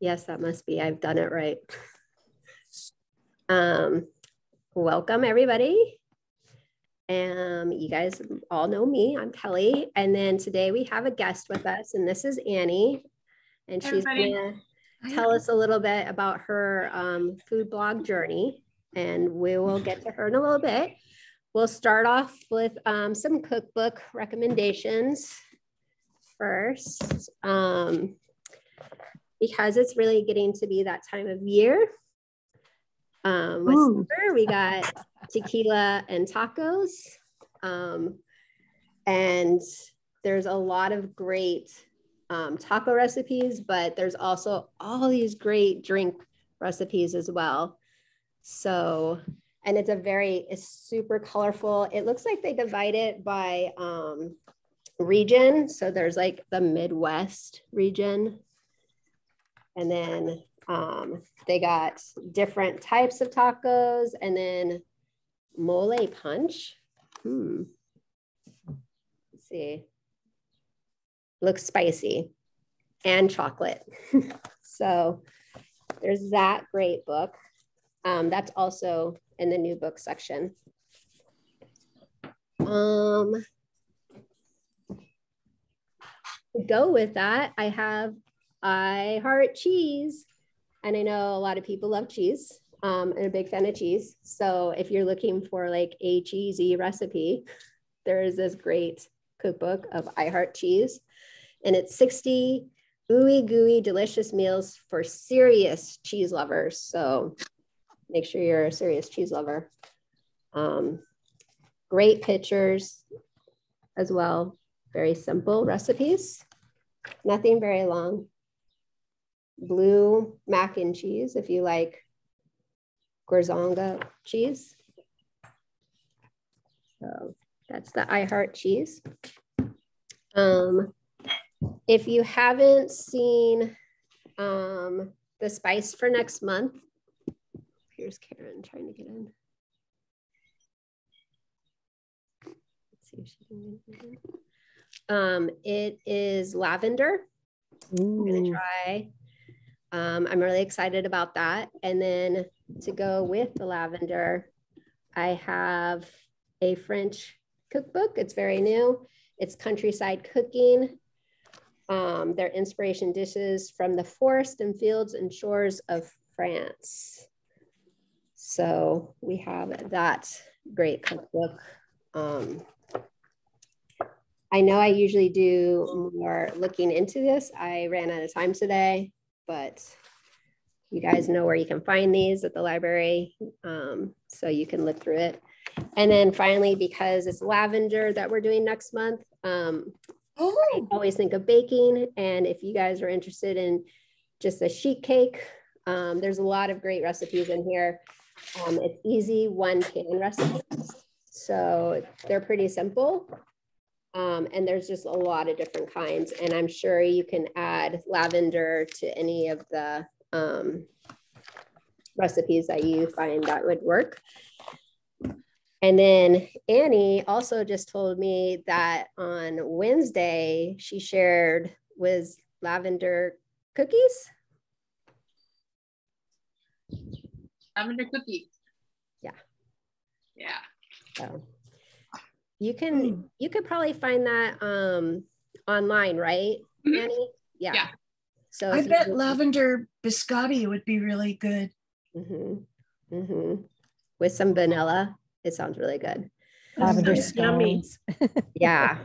Yes, that must be. I've done it right. Welcome, everybody. You guys all know me. I'm Kelly. And then today we have a guest with us, and this is Annie. And she's going to tell us a little bit about her food blog journey. And we will get to her in a little bit. We'll start off with some cookbook recommendations first. Because it's really getting to be that time of year. With supper, we got tequila and tacos. And there's a lot of great taco recipes, but there's also all these great drink recipes as well. So, and it's super colorful. It looks like they divide it by region. So there's like the Midwest region. And then they got different types of tacos, and then mole punch. Let's see. Looks spicy, and chocolate. So there's that great book. That's also in the new book section. To go with that, I heart cheese, and I know a lot of people love cheese. I'm a big fan of cheese. So if you're looking for like a cheesy recipe, there is this great cookbook of I Heart Cheese, and it's 60 ooey gooey delicious meals for serious cheese lovers. So make sure you're a serious cheese lover. Great pictures as well. Very simple recipes, nothing very long. Blue mac and cheese if you like Gorgonzola cheese. So that's the I Heart Cheese. If you haven't seen the spice for next month, here's Karen trying to get in. Let's see if she can get in. It is lavender. I'm gonna try. I'm really excited about that. And then to go with the lavender, I have a French cookbook. It's very new. It's Countryside Cooking. They're inspiration dishes from the forest and fields and shores of France. So we have that great cookbook. I know I usually do more looking into this. I ran out of time today, but you guys know where you can find these at the library, so you can look through it. And then finally, because it's lavender that we're doing next month, I always think of baking. And if you guys are interested in just a sheet cake, there's a lot of great recipes in here. It's easy one-pan recipes, so they're pretty simple. And there's just a lot of different kinds, and I'm sure you can add lavender to any of the recipes that you find that would work. And then Annie also just told me that on Wednesday she shared with lavender cookies. Lavender cookies. Yeah. So you could probably find that online, right, Annie? Yeah. So I bet lavender biscotti would be really good. With some vanilla, it sounds really good. Lavender scones. Yeah.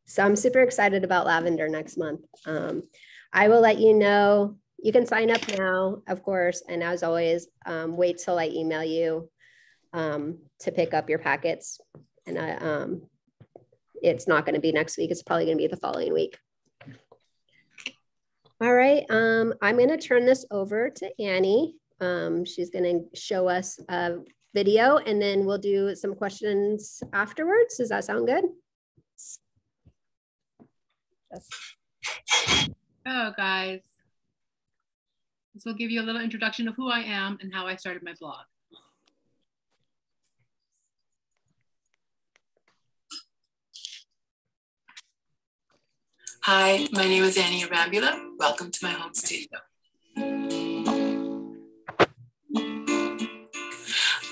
So I'm super excited about lavender next month. I will let you know. You can sign up now, of course, and as always, wait till I email you to pick up your packets. And it's not going to be next week. It's probably going to be the following week. All right. I'm going to turn this over to Annie. She's going to show us a video, and then we'll do some questions afterwards. Does that sound good? Yes. Oh, guys. This will give you a little introduction of who I am and how I started my blog. Hi, my name is Anita Arambula. Welcome to my home studio.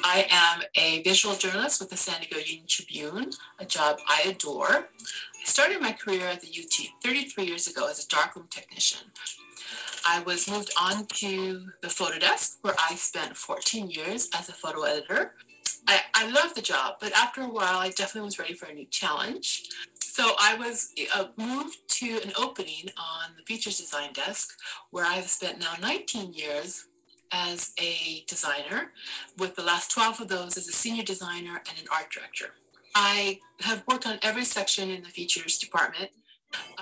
I am a visual journalist with the San Diego Union Tribune, a job I adore. I started my career at the UT 33 years ago as a darkroom technician. I was moved on to the photo desk, where I spent 14 years as a photo editor. I loved the job, but after a while, I definitely was ready for a new challenge. So I was moved to an opening on the features design desk, where I've spent now 19 years as a designer, with the last 12 of those as a senior designer and an art director. I have worked on every section in the features department.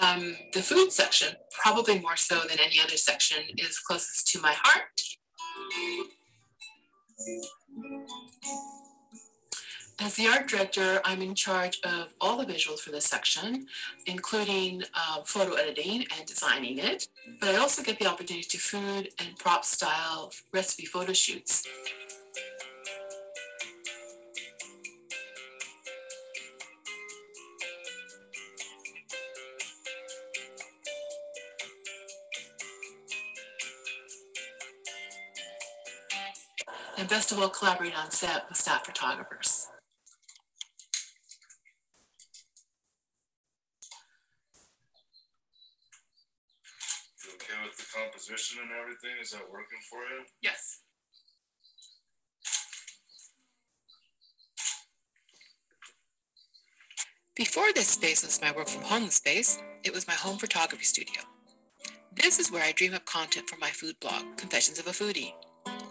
The food section, probably more so than any other section, is closest to my heart. As the art director, I'm in charge of all the visuals for this section, including photo editing and designing it. But I also get the opportunity to food and prop style recipe photo shoots. And best of all, collaborate on set with staff photographers. You okay with the composition and everything? Is that working for you? Yes. Before this space was my work from home space, it was my home photography studio. This is where I dream up content for my food blog, Confessions of a Foodie.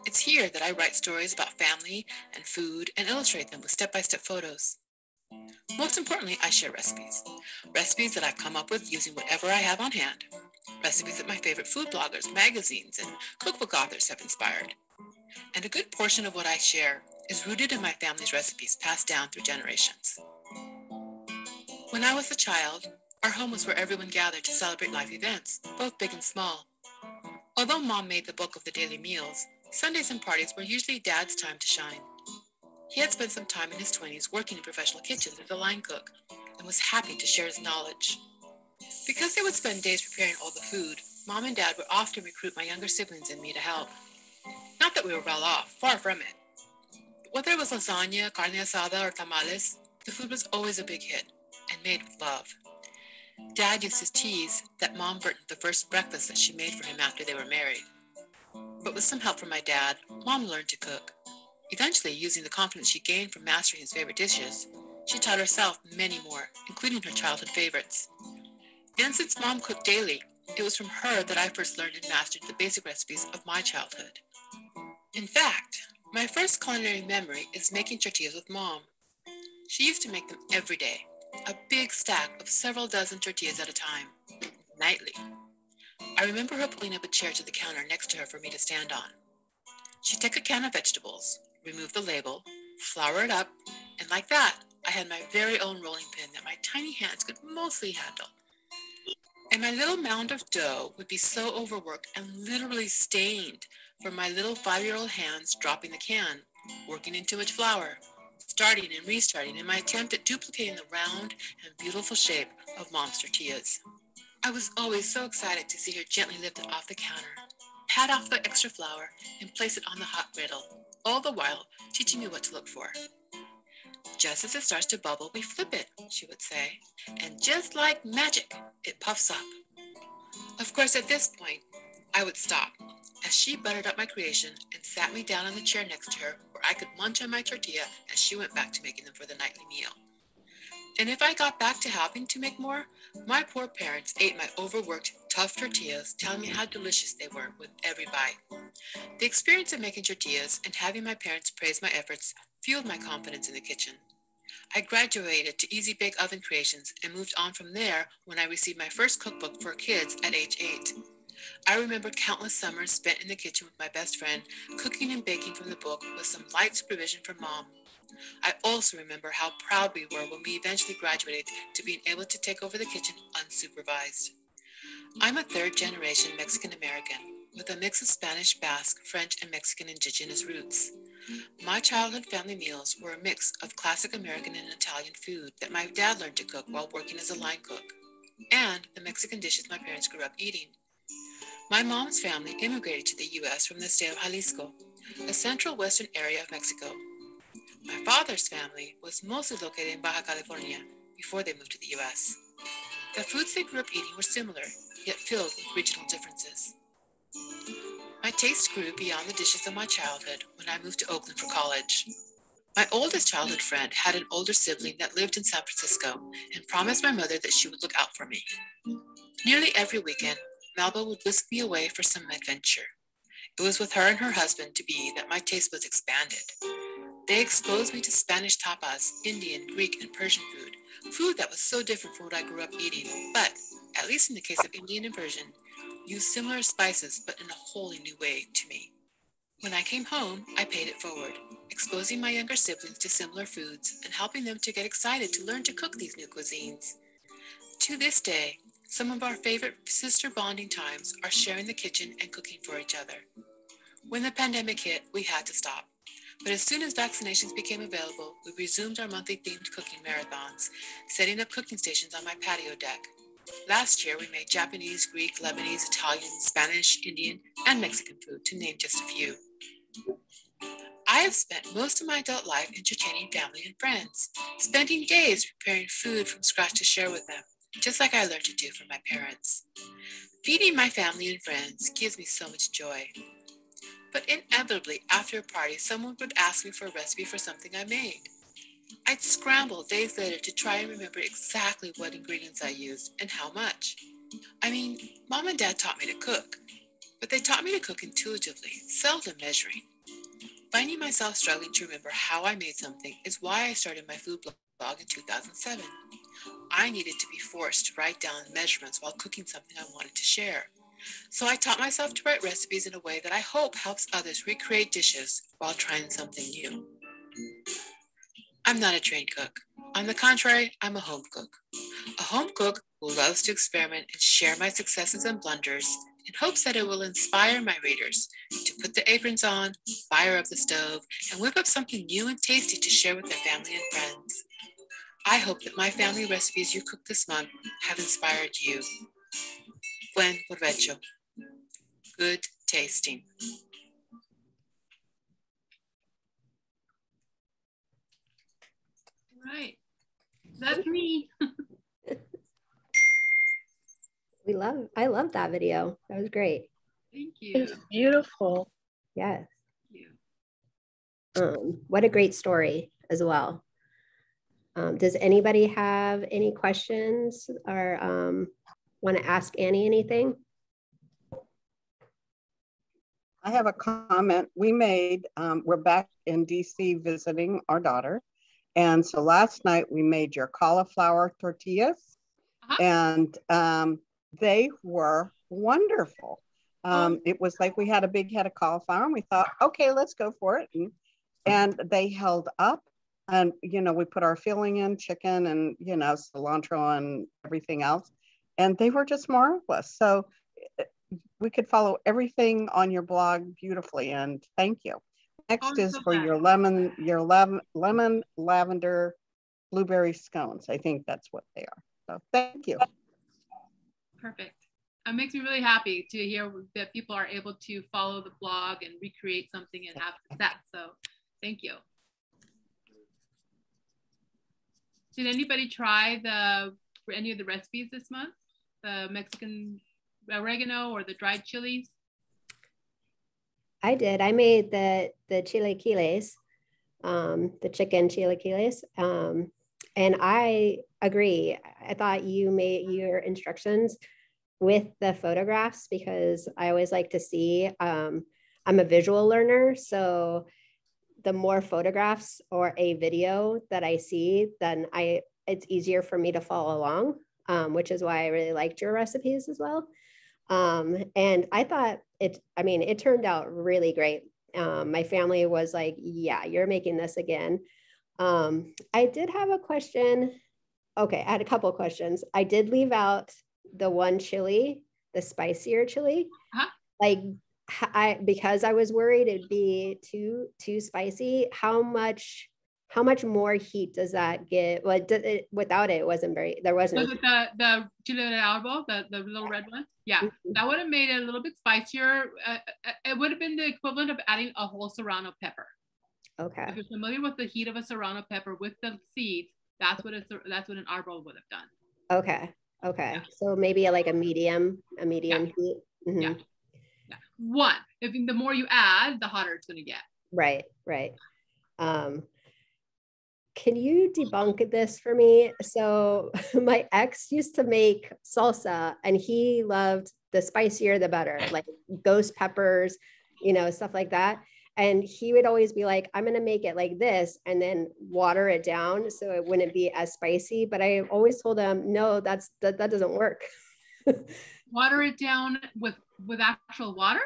It's here that I write stories about family and food and illustrate them with step-by-step photos. Most importantly, I share recipes. Recipes that I've come up with using whatever I have on hand. Recipes that my favorite food bloggers, magazines, and cookbook authors have inspired. And a good portion of what I share is rooted in my family's recipes passed down through generations. When I was a child, our home was where everyone gathered to celebrate life events, both big and small. Although Mom made the bulk of the daily meals, Sundays and parties were usually Dad's time to shine. He had spent some time in his 20s working in professional kitchens as a line cook and was happy to share his knowledge. Because they would spend days preparing all the food, Mom and Dad would often recruit my younger siblings and me to help. Not that we were well off, far from it. But whether it was lasagna, carne asada, or tamales, the food was always a big hit and made with love. Dad used to tease that Mom burnt the first breakfast that she made for him after they were married. But with some help from my dad, Mom learned to cook. Eventually, using the confidence she gained from mastering his favorite dishes, she taught herself many more, including her childhood favorites. And since Mom cooked daily, it was from her that I first learned and mastered the basic recipes of my childhood. In fact, my first culinary memory is making tortillas with Mom. She used to make them every day, a big stack of several dozen tortillas at a time, nightly. I remember her pulling up a chair to the counter next to her for me to stand on. She'd take a can of vegetables, remove the label, flour it up, and like that, I had my very own rolling pin that my tiny hands could mostly handle. And my little mound of dough would be so overworked and literally stained from my little 5-year-old hands dropping the can, working in too much flour, starting and restarting in my attempt at duplicating the round and beautiful shape of Mom's tortillas. I was always so excited to see her gently lift it off the counter, pat off the extra flour, and place it on the hot griddle, all the while teaching me what to look for. Just as it starts to bubble, we flip it, she would say, and just like magic, it puffs up. Of course, at this point, I would stop, as she buttered up my creation and sat me down on the chair next to her where I could munch on my tortilla as she went back to making them for the nightly meal. And if I got back to helping to make more, my poor parents ate my overworked, tough tortillas, telling me how delicious they were with every bite. The experience of making tortillas and having my parents praise my efforts fueled my confidence in the kitchen. I graduated to Easy Bake Oven Creations and moved on from there when I received my first cookbook for kids at age 8. I remember countless summers spent in the kitchen with my best friend, cooking and baking from the book with some light supervision from Mom. I also remember how proud we were when we eventually graduated to being able to take over the kitchen unsupervised. I'm a third-generation Mexican-American with a mix of Spanish, Basque, French, and Mexican indigenous roots. My childhood family meals were a mix of classic American and Italian food that my dad learned to cook while working as a line cook, and the Mexican dishes my parents grew up eating. My mom's family immigrated to the U.S. from the state of Jalisco, a central western area of Mexico. My father's family was mostly located in Baja California before they moved to the U.S. The foods they grew up eating were similar, yet filled with regional differences. My taste grew beyond the dishes of my childhood when I moved to Oakland for college. My oldest childhood friend had an older sibling that lived in San Francisco and promised my mother that she would look out for me. Nearly every weekend, Melba would whisk me away for some adventure. It was with her and her husband-to-be that my taste was expanded. They exposed me to Spanish tapas, Indian, Greek, and Persian food that was so different from what I grew up eating, but, at least in the case of Indian and Persian, used similar spices but in a wholly new way to me. When I came home, I paid it forward, exposing my younger siblings to similar foods and helping them to get excited to learn to cook these new cuisines. To this day, some of our favorite sister bonding times are sharing the kitchen and cooking for each other. When the pandemic hit, we had to stop. But as soon as vaccinations became available, we resumed our monthly themed cooking marathons, setting up cooking stations on my patio deck. Last year, we made Japanese, Greek, Lebanese, Italian, Spanish, Indian, and Mexican food, to name just a few. I have spent most of my adult life entertaining family and friends, spending days preparing food from scratch to share with them, just like I learned to do from my parents. Feeding my family and friends gives me so much joy. But inevitably, after a party, someone would ask me for a recipe for something I made. I'd scramble days later to try and remember exactly what ingredients I used and how much. I mean, Mom and Dad taught me to cook, but they taught me to cook intuitively, seldom measuring. Finding myself struggling to remember how I made something is why I started my food blog in 2007. I needed to be forced to write down measurements while cooking something I wanted to share. So I taught myself to write recipes in a way that I hope helps others recreate dishes while trying something new. I'm not a trained cook. On the contrary, I'm a home cook. A home cook who loves to experiment and share my successes and blunders in hopes that it will inspire my readers to put the aprons on, fire up the stove, and whip up something new and tasty to share with their family and friends. I hope that my family recipes you cooked this month have inspired you. Buen provecho. Good tasting. Right. That's me. I love that video. That was great. Thank you. It's beautiful. Yes. Thank you. What a great story as well. Does anybody have any questions or want to ask Annie anything? I have a comment. We made, we're back in DC visiting our daughter. And so last night we made your cauliflower tortillas and they were wonderful. It was like we had a big head of cauliflower and we thought, okay, let's go for it. And they held up and, you know, we put our filling in, chicken and, you know, cilantro and everything else. And they were just marvelous. So we could follow everything on your blog beautifully, and thank you. Next is for your lemon lavender blueberry scones. I think that's what they are. So thank you. Perfect. It makes me really happy to hear that people are able to follow the blog and recreate something and have success. So thank you. Did anybody try any of the recipes this month? The Mexican oregano or the dried chilies? I did. I made the chilaquiles, the chicken chilaquiles. And I agree. I thought you made your instructions with the photographs because I always like to see, I'm a visual learner. So the more photographs or a video that I see, then it's easier for me to follow along, which is why I really liked your recipes as well. And I thought it turned out really great. My family was like, yeah, you're making this again. I did have a question. Okay, I had a couple of questions. I did leave out the one chili, the spicier chili. Like because I was worried it'd be too spicy. How much how much more heat does that get? Well, without it, it wasn't very, there wasn't. Was it the chile de árbol, the little red one? Yeah, that would have made it a little bit spicier. It would have been the equivalent of adding a whole serrano pepper. Okay. If you're familiar with the heat of a serrano pepper with the seeds, that's what an árbol would have done. Okay. Okay. Yeah. So maybe like a medium heat. Mm-hmm. Yeah. One. The more you add, the hotter it's going to get. Right. Can you debunk this for me? So my ex used to make salsa and he loved the spicier, the better, like ghost peppers, stuff like that. And he would always be like, I'm going to make it like this and then water it down so it wouldn't be as spicy. But I always told him, no, that doesn't work. Water it down with actual water?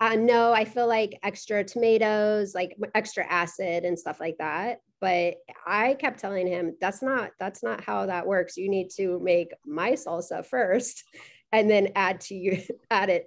No, I feel like extra tomatoes, like extra acid and stuff like that. But I kept telling him, that's not how that works. You need to make my salsa first and then add to it. That's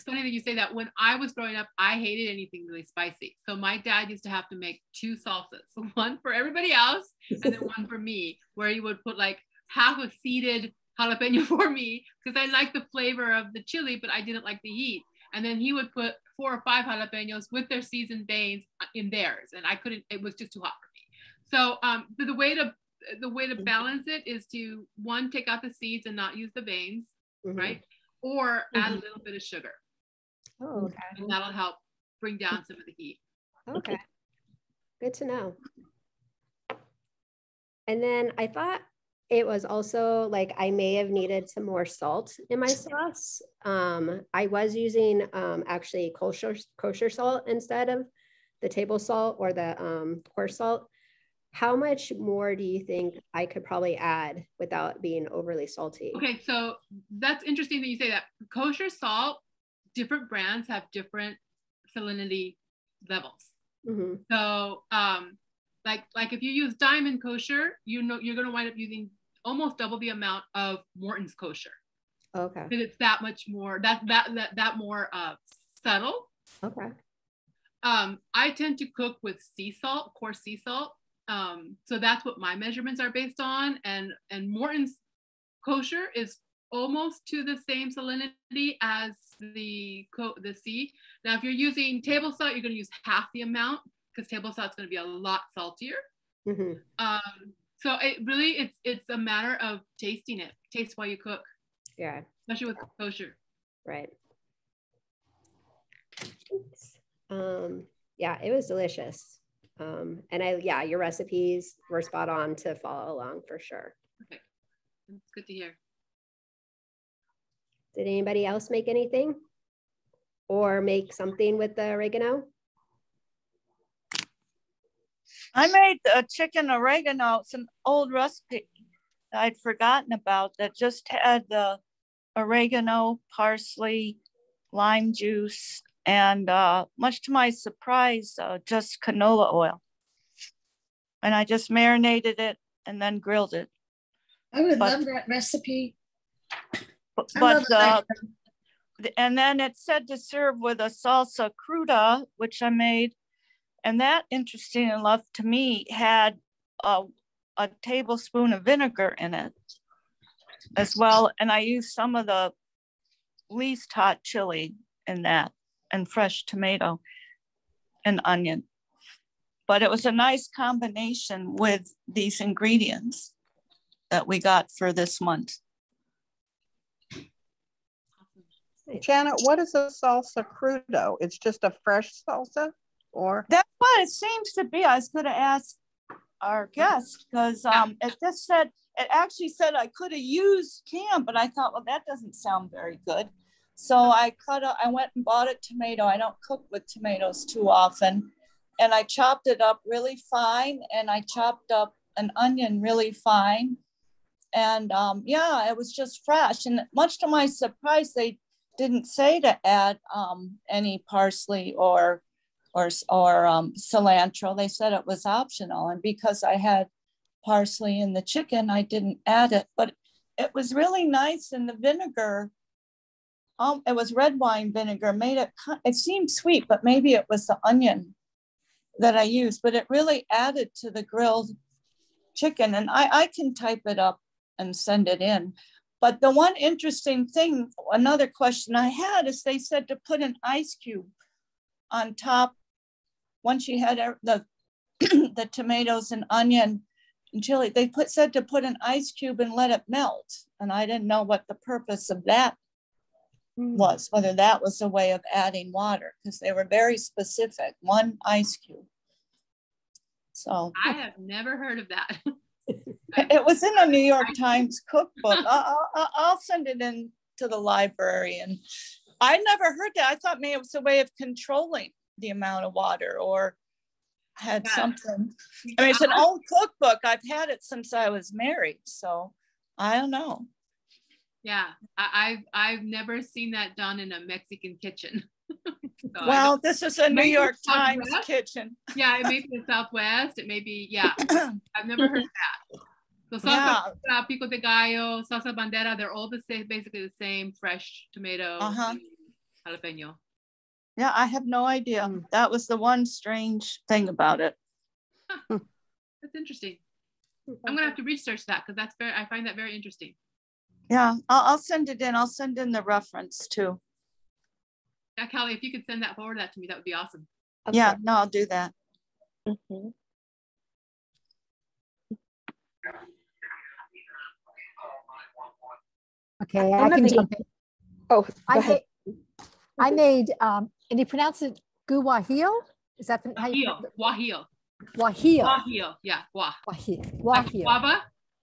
funny that you say that. When I was growing up, I hated anything really spicy. So my dad used to have to make 2 salsas, so one for everybody else and then one for me, where he would put like half a seeded jalapeno for me because I liked the flavor of the chili, but I didn't like the heat. And then he would put 4 or 5 jalapenos with their seasoned veins in theirs, and I couldn't. It was just too hot for me. So the way to balance it is to, one, take out the seeds and not use the veins, right? Or add a little bit of sugar. Oh, okay. And that'll help bring down some of the heat. Okay. Good to know. And then I thought it was also like I may have needed some more salt in my sauce. I was using actually kosher salt instead of the table salt or the coarse salt. How much more do you think I could probably add without being overly salty? Okay, so that's interesting that you say that. Kosher salt, different brands have different salinity levels. So like if you use Diamond Kosher, you're going to wind up using almost double the amount of Morton's Kosher. Okay. Because it's that much more, that more subtle. Okay. I tend to cook with sea salt, coarse sea salt. So that's what my measurements are based on. And Morton's Kosher is almost to the same salinity as the sea. Now, if you're using table salt, you're going to use half the amount because table salt is going to be a lot saltier. So it really, it's a matter of tasting it. Taste while you cook. Yeah. Especially with kosher. Right. Yeah, it was delicious. And your recipes were spot on to follow along for sure. Okay. That's good to hear. Did anybody else make anything or make something with the oregano? I made a chicken oregano. It's an old recipe that I'd forgotten about that just had the oregano, parsley, lime juice, and much to my surprise, just canola oil. And I just marinated it and then grilled it. I would love that recipe. And then it said to serve with a salsa cruda, which I made. And that, interesting enough to me, had a tablespoon of vinegar in it as well. And I used some of the least hot chili in that and fresh tomato and onion. But it was a nice combination with these ingredients that we got for this month. Janet, what is a salsa crudo? It's just a fresh salsa? Or that's what it seems to be. I was going to ask our guest because it actually said I could have used canned, but I thought, well, that doesn't sound very good. So I went and bought a tomato. I don't cook with tomatoes too often. And I chopped it up really fine. And I chopped up an onion really fine. And it was just fresh. And much to my surprise, they didn't say to add any parsley or cilantro. They said it was optional, and because I had parsley in the chicken, I didn't add it. But it was really nice, and the vinegar, it was red wine vinegar, made it. It seemed sweet, but maybe it was the onion that I use, but it really added to the grilled chicken. And I can type it up and send it in. But the one interesting thing, another question I had is they said to put an ice cube on top once you had the the tomatoes and onion and chili. They said to put an ice cube and let it melt. And I didn't know what the purpose of that was, whether that was a way of adding water, because they were very specific, 1 ice cube. So I have never heard of that. it was in a New York Times cookbook. I'll send it in to the library. And I never heard that. I thought maybe it was a way of controlling the amount of water, or had something. I mean, it's an old cookbook. I've had it since I was married, so I don't know. Yeah, I've never seen that done in a Mexican kitchen. So well, this is a New York Times kitchen. Yeah, it may be the Southwest. It may be, yeah. I've never heard of that. So salsa, pico de gallo, salsa bandera, they're all the same, basically the same fresh tomato, jalapeno. Yeah, I have no idea. That was the one strange thing about it. Huh. That's interesting. I'm gonna have to research that because I find that very interesting. Yeah, I'll send it in. I'll send in the reference too. Yeah, Kelly, if you could forward that to me, that would be awesome. Okay. Yeah, no, I'll do that. Okay, I can jump in. Oh, I made, and you pronounce it guajillo? Is that how you pronounce it? Guajillo. Guajillo. Guajillo, yeah, Guajillo.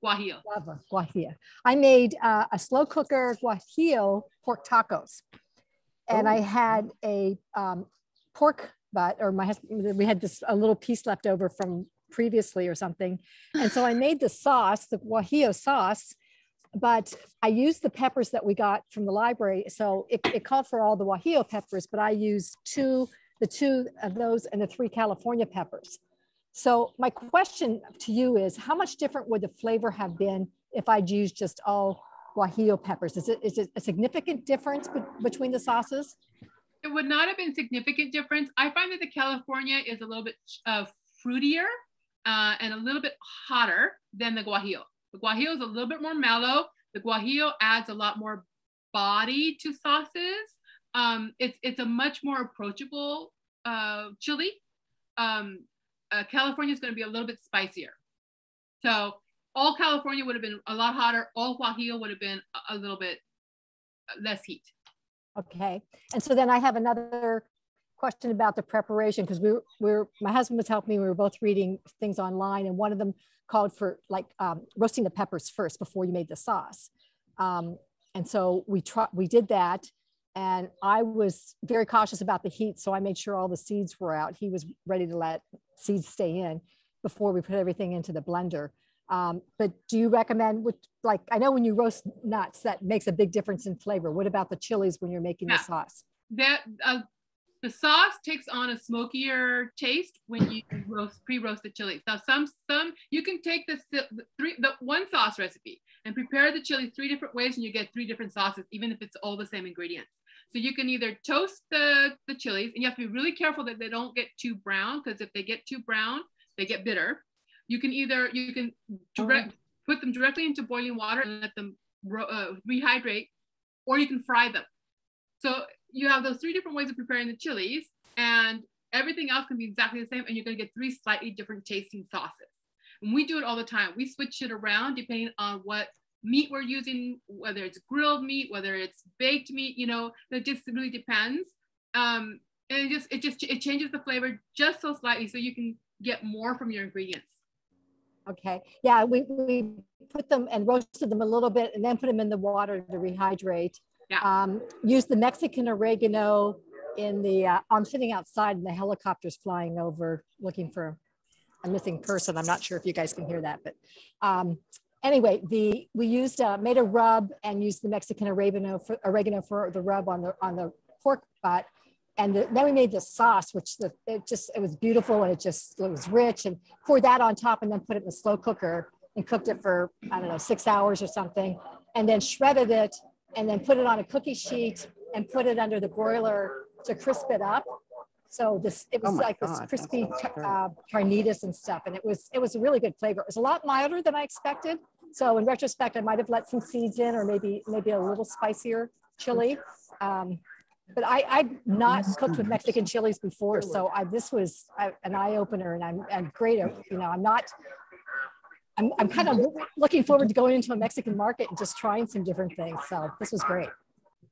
Guajillo. Guajillo. I made a slow cooker guajillo pork tacos. And I had a pork butt, or my husband, we had a little piece left over from previously or something. And so I made the sauce, the guajillo sauce, but I used the peppers that we got from the library. So it called for all the guajillo peppers, but I used the two of those and the 3 California peppers. So my question to you is, how much different would the flavor have been if I'd used just all guajillo peppers? Is it a significant difference between the sauces? It would not have been significant difference. I find that the California is a little bit fruitier and a little bit hotter than the guajillo. The guajillo is a little bit more mellow. The guajillo adds a lot more body to sauces. It's a much more approachable chili. California is going to be a little bit spicier. So all California would have been a lot hotter. All guajillo would have been a little bit less heat. Okay. And so then I have another question about the preparation, because my husband was helping me. We were both reading things online, and one of them called for like roasting the peppers first before you made the sauce. And so we did that, and I was very cautious about the heat. So I made sure all the seeds were out. He was ready to let seeds stay in before we put everything into the blender. But do you recommend, like, I know when you roast nuts, that makes a big difference in flavor. What about the chilies when you're making the sauce? The sauce takes on a smokier taste when you pre-roast the chilies. Now, some you can take the one sauce recipe and prepare the chili 3 different ways, and you get 3 different sauces, even if it's all the same ingredients. So you can either toast the chilies, and you have to be really careful that they don't get too brown, because if they get too brown, they get bitter. You can put them directly into boiling water and let them rehydrate, or you can fry them. So you have those 3 different ways of preparing the chilies, and everything else can be exactly the same, and you're going to get 3 slightly different tasting sauces. And we do it all the time. We switch it around depending on what meat we're using, whether it's grilled meat, whether it's baked meat, that just really depends. And it changes the flavor just so slightly, so you can get more from your ingredients. Okay. Yeah, we put them and roasted them a little bit, and then put them in the water to rehydrate. Yeah. Use the Mexican oregano in the, I'm sitting outside and the helicopter's flying over looking for a missing person. I'm not sure if you guys can hear that, but anyway, we used, made a rub and used the Mexican oregano for the rub on the pork butt. And then we made the sauce, which it was beautiful, and it was rich, and poured that on top, and then put it in the slow cooker and cooked it for, I don't know, 6 hours or something, and then shredded it, and then put it on a cookie sheet and put it under the broiler to crisp it up. So it was like this crispy carnitas and stuff, and it was a really good flavor. It was a lot milder than I expected. So in retrospect, I might have let some seeds in, or maybe a little spicier chili. But I've not cooked with Mexican chilies before, so this was an eye opener, and I'm great. You know, I'm kind of looking forward to going into a Mexican market and just trying some different things. So this was great.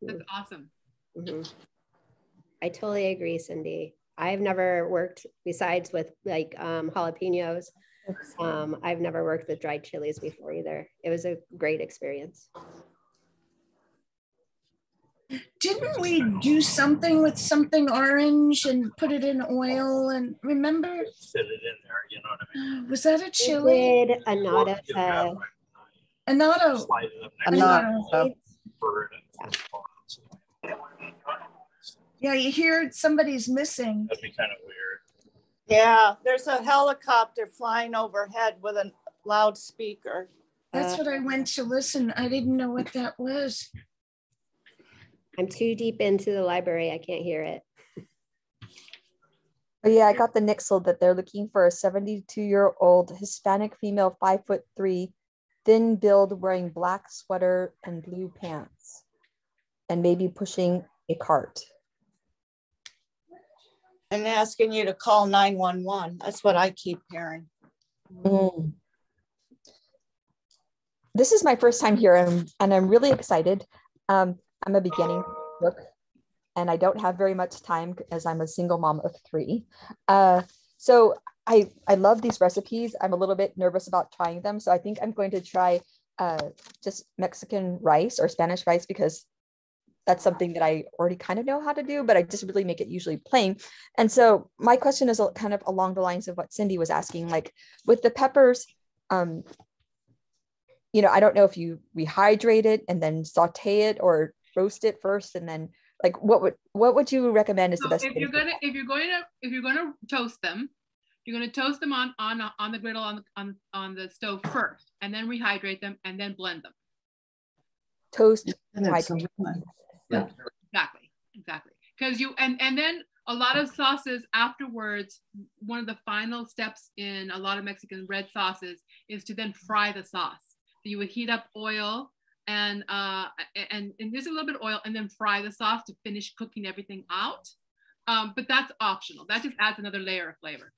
That's awesome. Mm-hmm. I totally agree, Cindy. I've never worked, besides with like jalapenos, I've never worked with dried chilies before either. It was a great experience. Didn't we do something with something orange and put it in oil? And remember? Fit it in there, you know what I mean? Was that a chili? We did Anita. Annatto. Annatto. Yeah, you hear somebody's missing. That'd be kind of weird. Yeah, there's a helicopter flying overhead with a loudspeaker. That's what I went to listen. I didn't know what that was. I'm too deep into the library. I can't hear it. Oh yeah, I got the nixle that they're looking for a 72-year-old Hispanic female, 5'3", thin build, wearing black sweater and blue pants, and maybe pushing a cart. And asking you to call 911. That's what I keep hearing. Mm. This is my first time here, and I'm really excited. I'm a beginning cook, and I don't have very much time as I'm a single mom of 3. So I love these recipes. I'm a little bit nervous about trying them. So I think I'm going to try just Mexican rice or Spanish rice, because that's something that I already kind of know how to do, but I just really make it usually plain. And so my question is kind of along the lines of what Cindy was asking, like with the peppers, you know, I don't know if you rehydrate it and then saute it or roast it first, and then like what would you recommend is the best? If you're gonna toast them, you're gonna toast them on the griddle on the stove first, and then rehydrate them, and then blend them. Toast. Yeah. Exactly. Because and then a lot of sauces afterwards, one of the final steps in a lot of Mexican red sauces is to then fry the sauce. So you would heat up oil and there's a little bit of oil, and then fry the sauce to finish cooking everything out. But that's optional. That just adds another layer of flavor.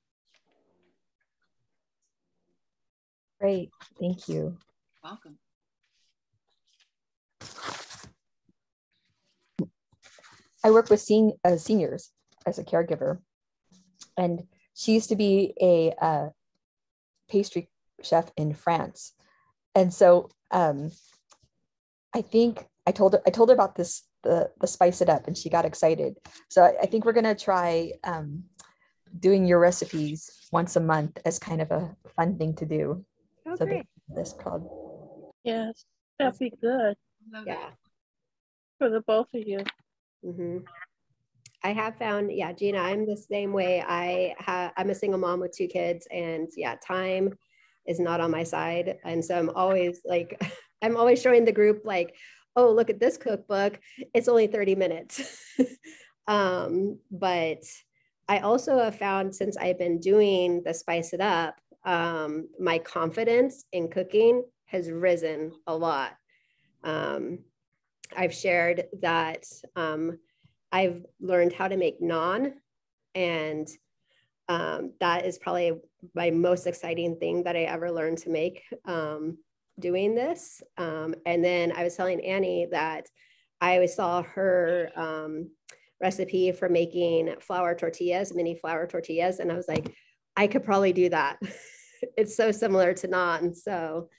Great, thank you. Welcome. I work with seniors as a caregiver, and she used to be a pastry chef in France. And so I think I told her about this, the spice it up, and she got excited. So I think we're gonna try doing your recipes once a month as kind of a fun thing to do. Oh, so great. This club. Yes, that'd be good. Yeah. For the both of you. Mm-hmm. I have found, yeah, Gina, I'm the same way. I'm a single mom with 2 kids, and yeah, time is not on my side. And so I'm always like, I'm always showing the group like, oh, look at this cookbook. It's only 30 minutes. But I also have found, since I've been doing the Spice It Up, my confidence in cooking has risen a lot. I've shared that I've learned how to make naan, and that is probably my most exciting thing that I ever learned to make doing this. And then I was telling Annie that I saw her recipe for making flour tortillas, mini flour tortillas, and I was like, I could probably do that. It's so similar to naan. So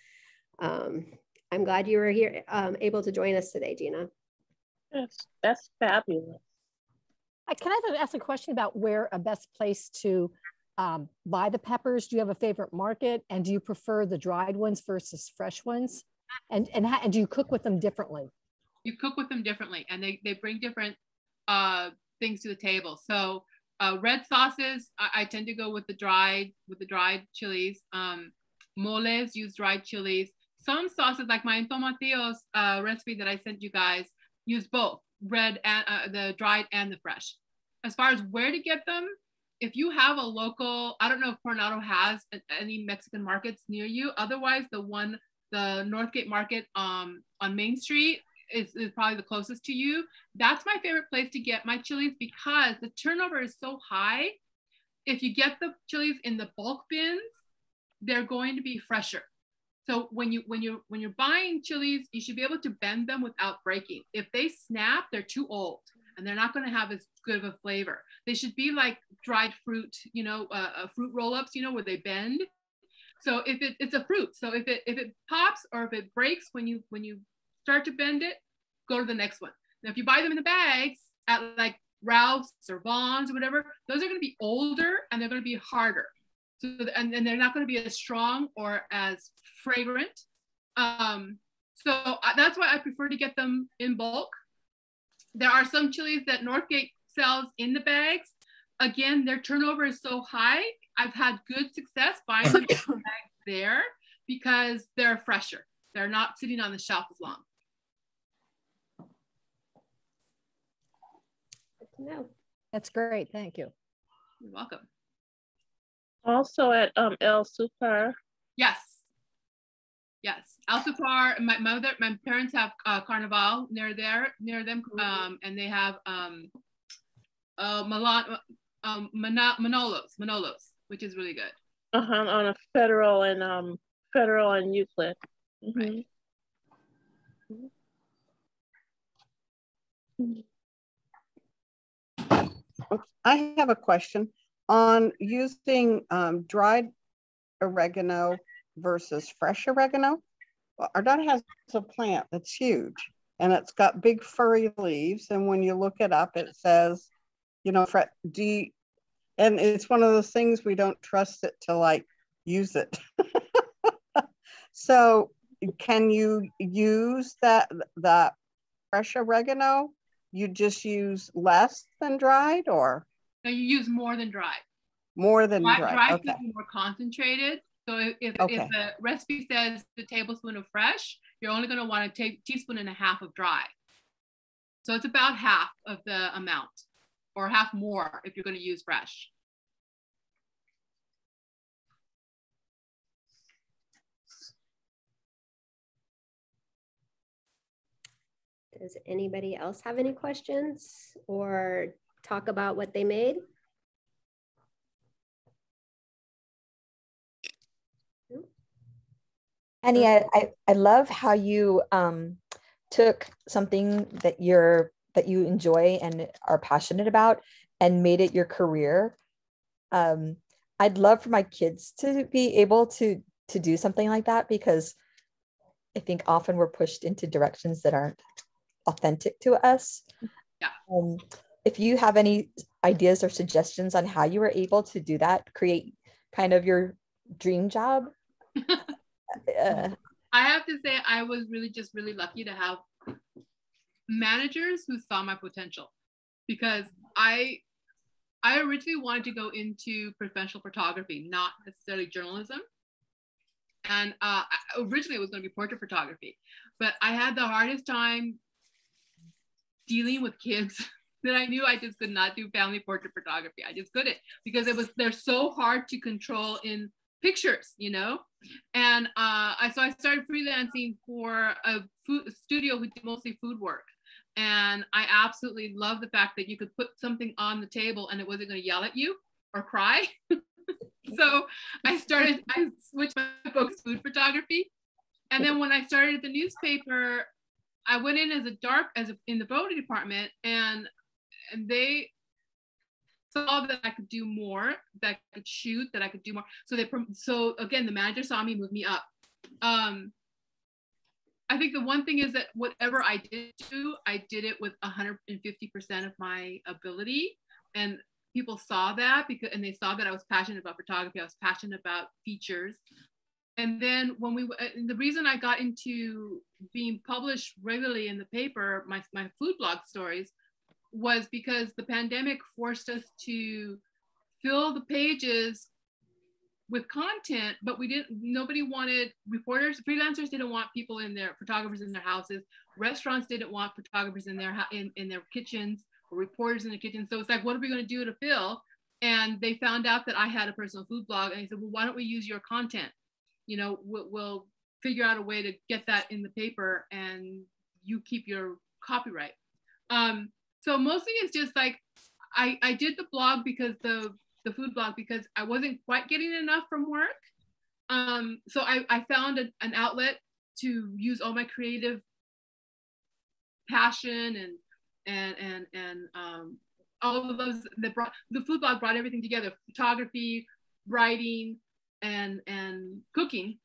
I'm glad you were here, able to join us today, Gina. Yes, that's fabulous. Can I ask a question about where a best place to buy the peppers? Do you have a favorite market, and do you prefer the dried ones versus fresh ones? And do you cook with them differently? You cook with them differently, and they bring different things to the table. So red sauces, I tend to go with the dried chilies. Moles use dried chilies. Some sauces, like my tomatillos recipe that I sent you guys, use both red and the dried and the fresh. as far as where to get them, if you have a local, I don't know if Coronado has any Mexican markets near you. Otherwise, the Northgate Market on Main Street is probably the closest to you. That's my favorite place to get my chilies because the turnover is so high. If you get the chilies in the bulk bins, they're going to be fresher. So when you're buying chilies, you should be able to bend them without breaking. If they snap, they're too old and they're not going to have as good of a flavor. They should be like dried fruit, fruit roll-ups, where they bend. So if it's a fruit, so if it pops or if it breaks when you start to bend it, go to the next one. Now, if you buy them in the bags at like Ralph's or Vaughn's or whatever, those are going to be older and they're going to be harder. So and they're not going to be as strong or as fragrant. So that's why I prefer to get them in bulk. There are some chilies that Northgate sells in the bags. Again, their turnover is so high. I've had good success buying them in the bags there because they're fresher. They're not sitting on the shelf as long. Good to know. That's great. Thank you. You're welcome. Also at El Super. Yes. El Super. My parents have Carnival near them, and they have Manolos, which is really good. On a Federal and Euclid. Right. I have a question on using dried oregano versus fresh oregano. Well, our daughter has a plant that's huge and it's got big furry leaves. And when you look it up, it says, and it's one of those things we don't trust it to like use it. So can you use that fresh oregano? You just use less than dried, or? No, you use more than dried. More than dried. Dried Okay. is more concentrated. So if the recipe says a tablespoon of fresh, you're only going to want to take a teaspoon and a half of dry. So it's about half of the amount, or half more if you're going to use fresh. Does anybody else have any questions or talk about what they made? Annie, I love how you took something that you enjoy and are passionate about and made it your career. I'd love for my kids to be able to do something like that, because I think often we're pushed into directions that aren't authentic to us. Yeah. If you have any ideas or suggestions on how you were able to do that, create kind of your dream job. I have to say I was really lucky to have managers who saw my potential, because I originally wanted to go into professional photography, not necessarily journalism. And originally it was going to be portrait photography, but I had the hardest time dealing with kids that I knew I just could not do family portrait photography. I just couldn't, because they're so hard to control in pictures, And so I started freelancing for a food studio who did mostly food work. And I absolutely love the fact that you could put something on the table and it wasn't going to yell at you or cry. So I switched my focus to food photography. And then when I started at the newspaper, I went in in the photo department, and they saw that I could do more, that I could shoot, that I could do more. So again, the manager saw me, moved me up. I think the one thing is that whatever I did do, I did it with 150% of my ability. And people saw that and they saw that I was passionate about photography. I was passionate about features. And then the reason I got into being published regularly in the paper, my food blog stories, was because the pandemic forced us to fill the pages with content, but nobody wanted reporters, freelancers didn't want photographers in their houses. Restaurants didn't want photographers in their kitchens reporters in the kitchen. So it's like, what are we going to do to fill? And they found out that I had a personal food blog, and they said, well, why don't we use your content? You know, we'll figure out a way to get that in the paper, and you keep your copyright. So mostly it's just like, I did the blog because the food blog, because I wasn't quite getting enough from work. So I found an outlet to use all my creative passion and all of those that brought the food blog brought everything together: photography, writing, and cooking.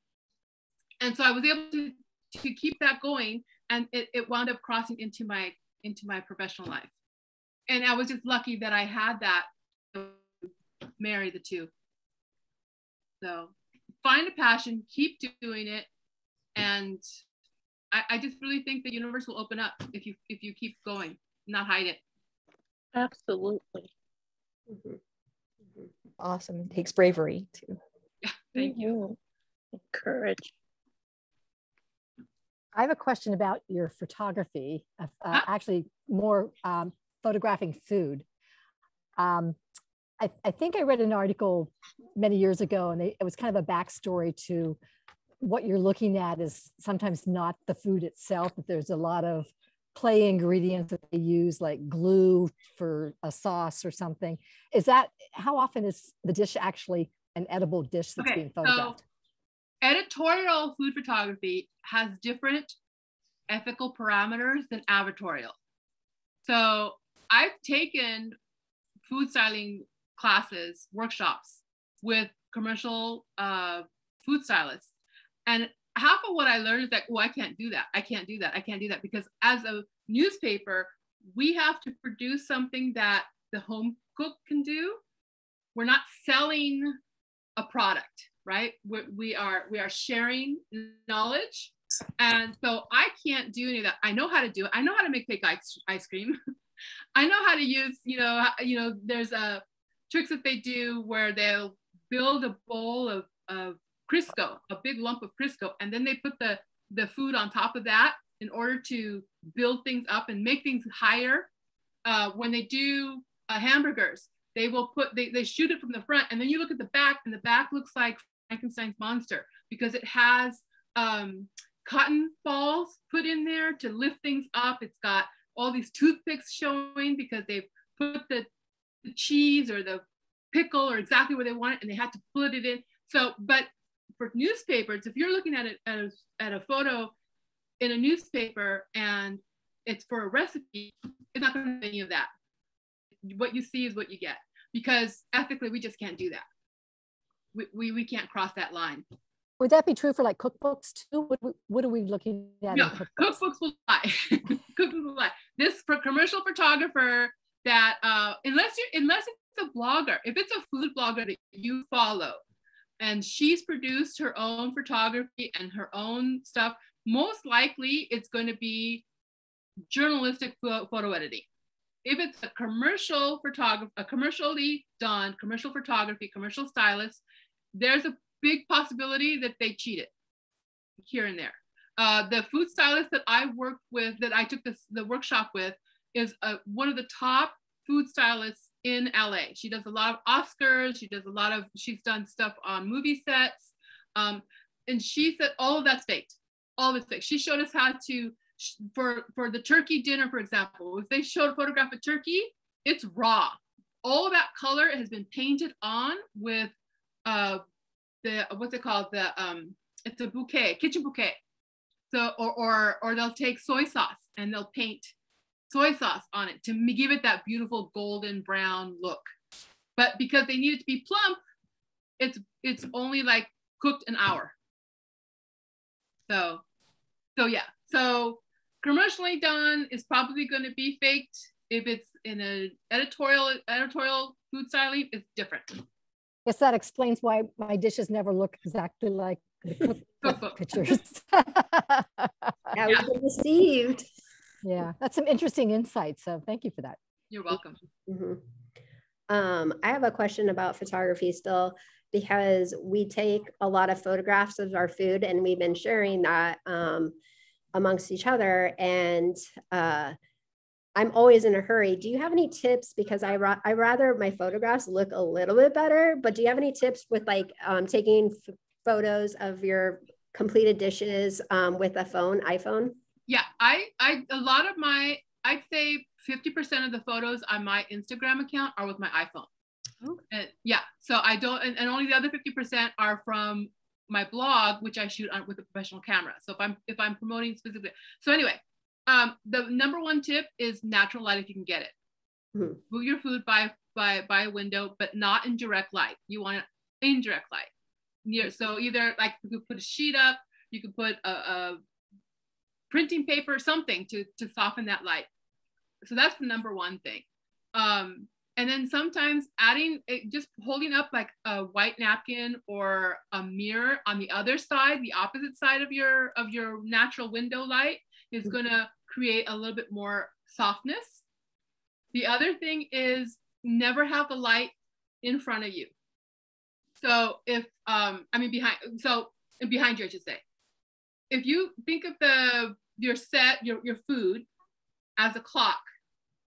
And so I was able to keep that going, and it wound up crossing into my professional life. And I was just lucky that I had that to marry the two. So find a passion, keep doing it, and I just really think the universe will open up if you keep going, not hide it. Absolutely. Awesome. It takes bravery too. Yeah, thank you. Courage. I have a question about your photography, actually more photographing food. I think I read an article many years ago, and it was kind of a backstory to what you're looking at is sometimes not the food itself, but there's a lot of play ingredients that they use, like glue for a sauce or something. Is that, how often is the dish actually an edible dish that's being photographed? So editorial food photography has different ethical parameters than advertorial. So I've taken food styling classes, workshops with commercial food stylists. And half of what I learned is like, oh, I can't do that. I can't do that. I can't do that. Because as a newspaper, we have to produce something that the home cook can do. We're not selling a product, right? We are sharing knowledge. And so I can't do any of that. I know how to do it. I know how to make fake ice cream. I know how to use, there's tricks that they do where they'll build a bowl of Crisco, a big lump of Crisco, and then they put the food on top of that in order to build things up and make things higher. When they do hamburgers, they will they shoot it from the front, and then you look at the back, and the back looks like Frankenstein's monster because it has cotton balls put in there to lift things up. It's got all these toothpicks showing because they've put the cheese or the pickle or exactly where they want it, and they had to put it in. So, but for newspapers, if you're looking at it at a photo in a newspaper and it's for a recipe, it's not going to be any of that. What you see is what you get, because ethically we just can't do that. We can't cross that line. Would that be true for like cookbooks too? What are we looking at? No, cookbooks will lie. Cookbooks will lie. This for commercial photographer that unless it's a blogger, if it's a food blogger that you follow, and she's produced her own photography and her own stuff, most likely it's going to be journalistic photo editing. If it's a commercial photography, a commercially done commercial photography, commercial stylist, there's a big possibility that they cheated here and there. The food stylist that I worked with, that I took the workshop with, is one of the top food stylists in LA. She does a lot of Oscars. She's done stuff on movie sets. And she said all of that's faked. All of it's fake. She showed us how to, for the turkey dinner, for example, if they showed a photograph of turkey, it's raw. All of that color has been painted on with what's it called? It's a bouquet, kitchen bouquet. So, or they'll take soy sauce and they'll paint soy sauce on it to give it that beautiful golden brown look. But because they need it to be plump, it's only like cooked an hour. So yeah. So commercially done is probably going to be faked. If it's in an editorial food styling, it's different. Guess that explains why my dishes never look exactly like the cookbook pictures. Now we've been deceived. Yeah, that's some interesting insight. So thank you for that. You're welcome. Mm-hmm. I have a question about photography still, because we take a lot of photographs of our food and we've been sharing that amongst each other. And I'm always in a hurry. Do you have any tips? Because I rather my photographs look a little bit better, but do you have any tips with like taking photos of your completed dishes with a iPhone? Yeah, a lot of my, I'd say 50% of the photos on my Instagram account are with my iPhone. And yeah, so I don't, and only the other 50% are from my blog, which I shoot on with a professional camera. So if I'm promoting specifically, so anyway, the number one tip is natural light if you can get it. Mm-hmm. Move your food by a window, but not in direct light. You want it indirect light. So either like you could put a sheet up, you could put a printing paper, something to soften that light. So that's the number one thing. And then sometimes just holding up like a white napkin or a mirror on the other side, the opposite side of your natural window light is going to create a little bit more softness. The other thing is never have the light in front of you. So if, behind you, I should say. If you think of your food as a clock,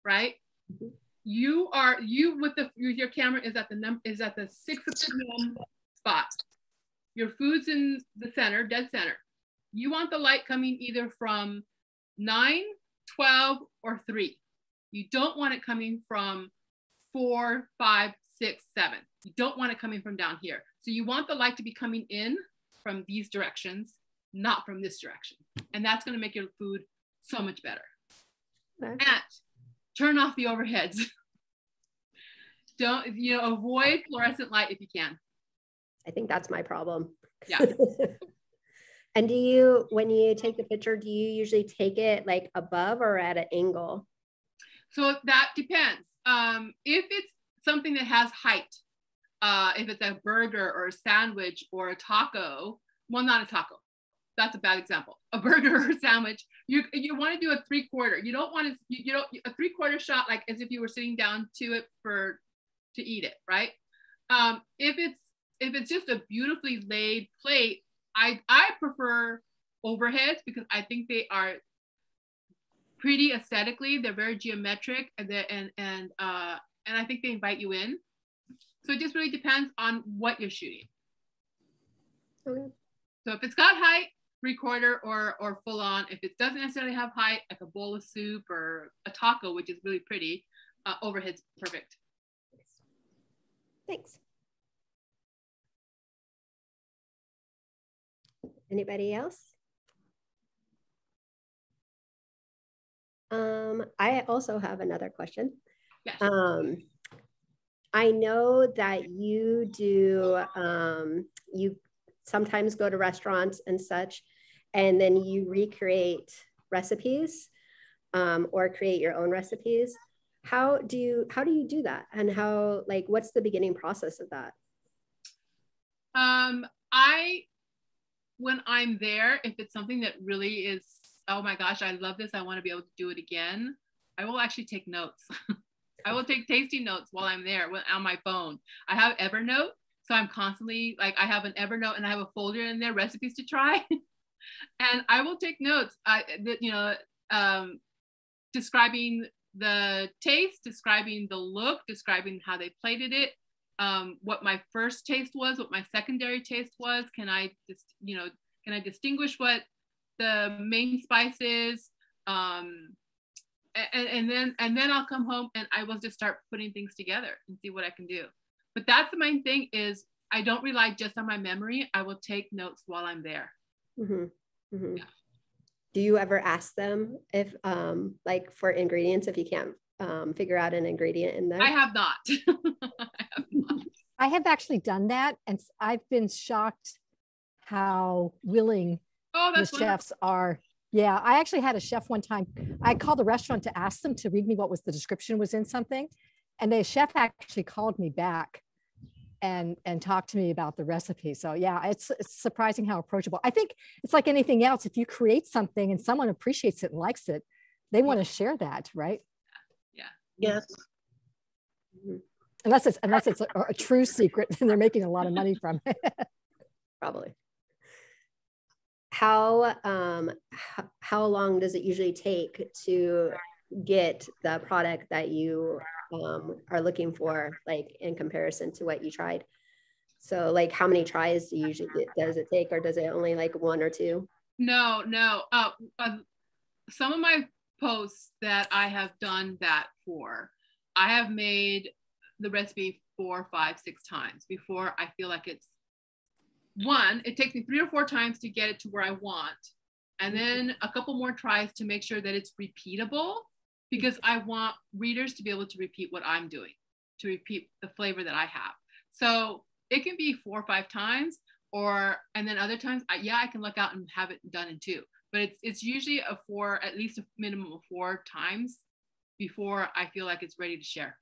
right? Mm-hmm. With your camera is at the 6 p.m. spot. Your food's in the center, dead center. You want the light coming either from 9, 12, or 3. You don't want it coming from 4, 5, 6, 7. You don't want it coming from down here. So you want the light to be coming in from these directions, not from this direction. And that's going to make your food so much better. Okay. And turn off the overheads. Don't, avoid fluorescent light if you can. I think that's my problem. Yeah. And when you take the picture, do you usually take it like above or at an angle? So that depends. If it's something that has height, if it's a burger or a sandwich or a taco, well, not a taco. That's a bad example. A burger or a sandwich, you want to do a 3/4. You don't want to, a 3/4 shot, like as if you were sitting down to it to eat it, right? If it's just a beautifully laid plate, I prefer overheads because I think they are pretty aesthetically. They're very geometric, and I think they invite you in. So it just really depends on what you're shooting. Okay. So if it's got height, 3/4 or full on. If it doesn't necessarily have height, like a bowl of soup or a taco, which is really pretty, overhead's perfect. Thanks. Anybody else? I also have another question. Yes. I know that you do, you sometimes go to restaurants and such, and then you recreate recipes or create your own recipes. How do you do that? And what's the beginning process of that? When I'm there, if it's something that really is, oh my gosh, I love this, I want to be able to do it again, I will actually take notes. I will take tasting notes while I'm there on my phone. I have Evernote, so I'm constantly, I have an Evernote and I have a folder in there, recipes to try. And I will take notes, describing the taste, describing the look, describing how they plated it, what my first taste was, what my secondary taste was. Can I distinguish what the main spice is? And then I'll come home and I will just start putting things together and see what I can do. But that's the main thing is I don't rely just on my memory. I will take notes while I'm there. Mm-hmm. Mm-hmm. Yeah. Do you ever ask them if for ingredients, if you can't figure out an ingredient in there? I have not. I have actually done that, and I've been shocked how willing the chefs are. Yeah, I actually had a chef one time. I called the restaurant to ask them to read me what was the description was in something, and the chef actually called me back and talked to me about the recipe. So yeah, it's surprising how approachable. I think it's like anything else. If you create something and someone appreciates it and likes it, they want to share that, right? Yeah. Yes. Mm-hmm. Unless it's a true secret and they're making a lot of money from it. Probably. How long does it usually take to get the product that you are looking for, like in comparison to what you tried. So like how many tries do you usually does it take, or does it only like one or two? No. Some of my posts that I have done that for, I have made the recipe 4, 5, 6 times before I feel like it's one. It takes me 3 or 4 times to get it to where I want, and then a couple more tries to make sure that it's repeatable, because I want readers to be able to repeat what I'm doing, to repeat the flavor that I have. So it can be 4 or 5 times, and then other times, I can luck out and have it done in 2. But it's usually at least a minimum of 4 times before I feel like it's ready to share.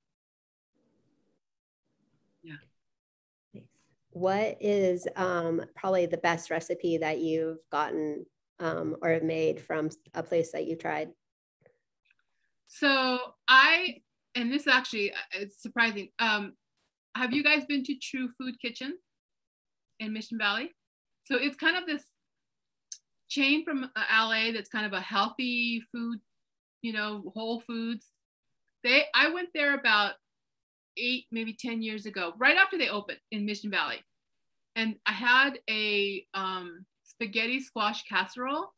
Yeah. What is probably the best recipe that you've gotten or have made from a place that you tried? So and this actually, it's surprising. Have you guys been to True Food Kitchen in Mission Valley? So it's kind of this chain from LA that's kind of a healthy food, Whole Foods. I went there about 8, maybe 10 years ago, right after they opened in Mission Valley. And I had a spaghetti squash casserole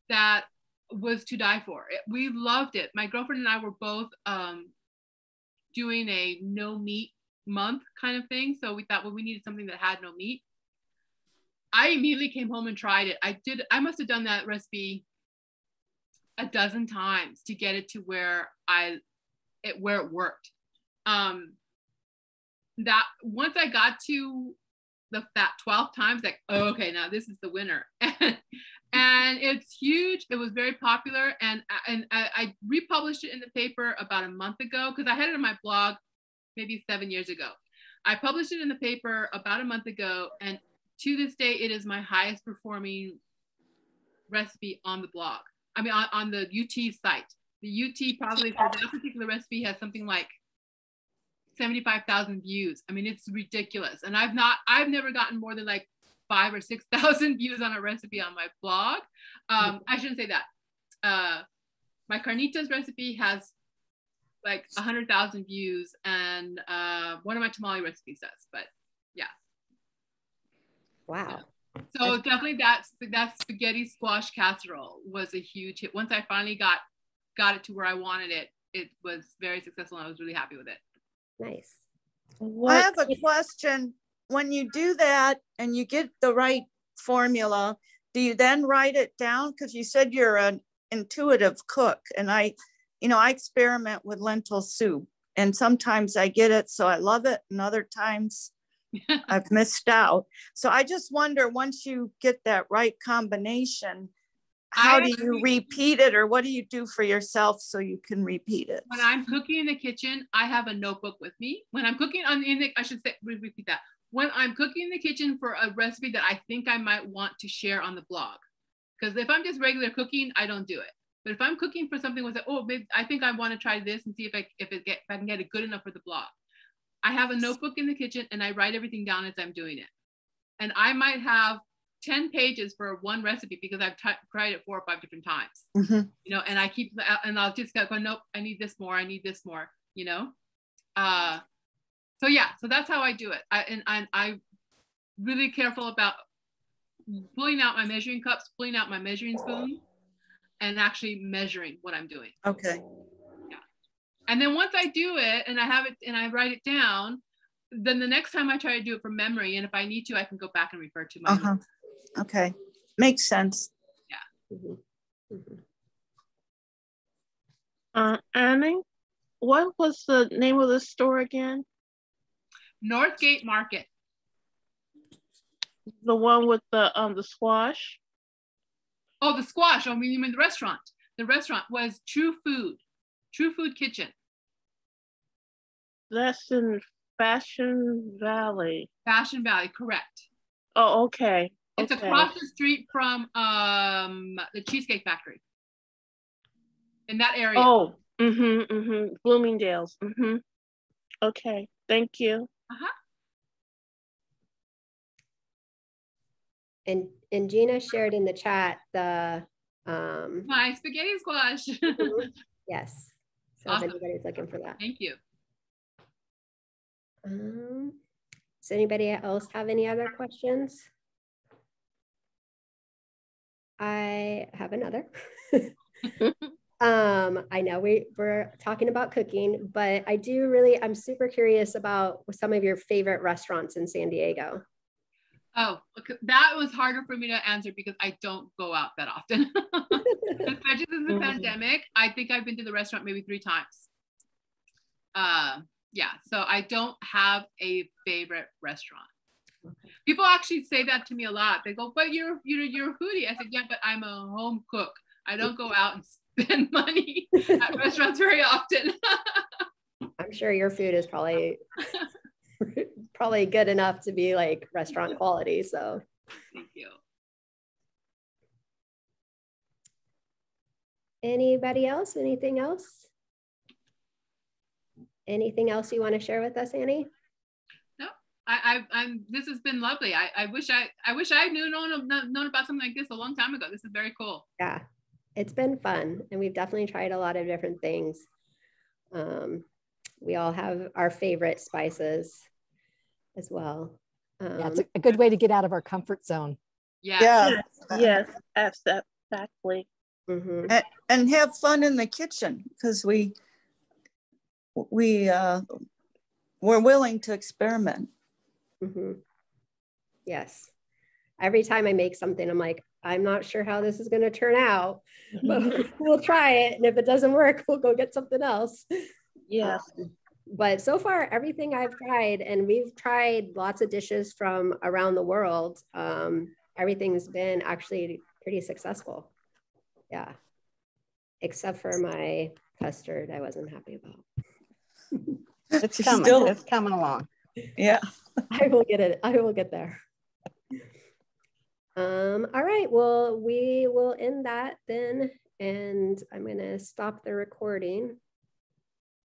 that was to die for. We loved it. My girlfriend and I were both doing a no meat month kind of thing. So we thought, well, we needed something that had no meat. I immediately came home and tried it. I must have done that recipe a dozen times to get it to where it worked. That once I got to that 12th times, like, oh, okay, now this is the winner. And it's huge. It was very popular. And I republished it in the paper about a month ago, because I had it on my blog maybe 7 years ago. I published it in the paper about a month ago, and to this day, it is my highest performing recipe on the blog. I mean, on the UT site. The UT probably for that particular recipe has something like 75,000 views. I mean, it's ridiculous. And I've never gotten more than like 5,000 or 6,000 views on a recipe on my blog. I shouldn't say that. My carnitas recipe has like 100,000 views, and one of my tamale recipes does, but yeah. Wow. So definitely that spaghetti squash casserole was a huge hit. Once I finally got it to where I wanted it, it was very successful, and I was really happy with it. Nice. I have a question. When you do that and you get the right formula, do you then write it down? Because you said you're an intuitive cook, and I experiment with lentil soup, and sometimes I get it, so I love it, and other times I've missed out. So I just wonder, once you get that right combination, how do you repeat it, or what do you do for yourself so you can repeat it? When I'm cooking in the kitchen, I have a notebook with me. When I'm cooking I should say, repeat that. When I'm cooking in the kitchen for a recipe that I think I might want to share on the blog, because if I'm just regular cooking, I don't do it. But if I'm cooking for something with, maybe I think I want to try this and see if I can get it good enough for the blog. I have a notebook in the kitchen, and I write everything down as I'm doing it. And I might have 10 pages for one recipe because I've tried it 4 or 5 different times. Mm-hmm. And I keep, and I'll just go, nope, I need this more. So yeah, so that's how I do it. I'm really careful about pulling out my measuring cups, pulling out my measuring spoon, and actually measuring what I'm doing. Okay. Yeah. And then once I do it and I have it and I write it down, then the next time I try to do it from memory, and if I need to, I can go back and refer to my notes. Okay. Makes sense. Yeah. Mm-hmm. Mm-hmm. Annie, what was the name of the store again? Northgate Market. The one with the squash? Oh, the squash. Oh, you mean the restaurant? The restaurant was True Food Kitchen. That's in Fashion Valley. Fashion Valley, correct. Oh, okay. It's across the street from the Cheesecake Factory. In that area. Oh, Bloomingdale's. Okay, thank you. And Gina shared in the chat the my spaghetti squash. Yes. So Awesome. if anybody's looking for that. Thank you. Does anybody else have any other questions? I have another. I know we're talking about cooking, but I'm super curious about some of your favorite restaurants in San Diego. Oh, that was harder for me to answer because I don't go out that often. Especially since the pandemic, I think I've been to the restaurant maybe 3 times. Yeah, so I don't have a favorite restaurant. People actually say that to me a lot. They go, "But you're a foodie." I said, "Yeah, but I'm a home cook. I don't go out and spend money at restaurants very often." I'm sure your food is probably good enough to be like restaurant quality. So thank you. Anybody else? Anything else? Anything else you want to share with us, Annie? No, I'm. This has been lovely. I wish I knew known about something like this a long time ago. This is very cool. Yeah, it's been fun, and we've definitely tried a lot of different things. We all have our favorite spices as well. Yeah, it's a good way to get out of our comfort zone. Yeah. Yes, exactly. And have fun in the kitchen, because we're willing to experiment. Yes. Every time I make something, I'm like, I'm not sure how this is going to turn out, but we'll try it. And if it doesn't work, we'll go get something else. Yes. But so far, everything I've tried, and we've tried lots of dishes from around the world, everything's been actually pretty successful. Yeah. Except for my custard, I wasn't happy about. It's coming. It's coming along. Yeah. I will get it. I will get there. All right. Well, we will end that then. And I'm going to stop the recording.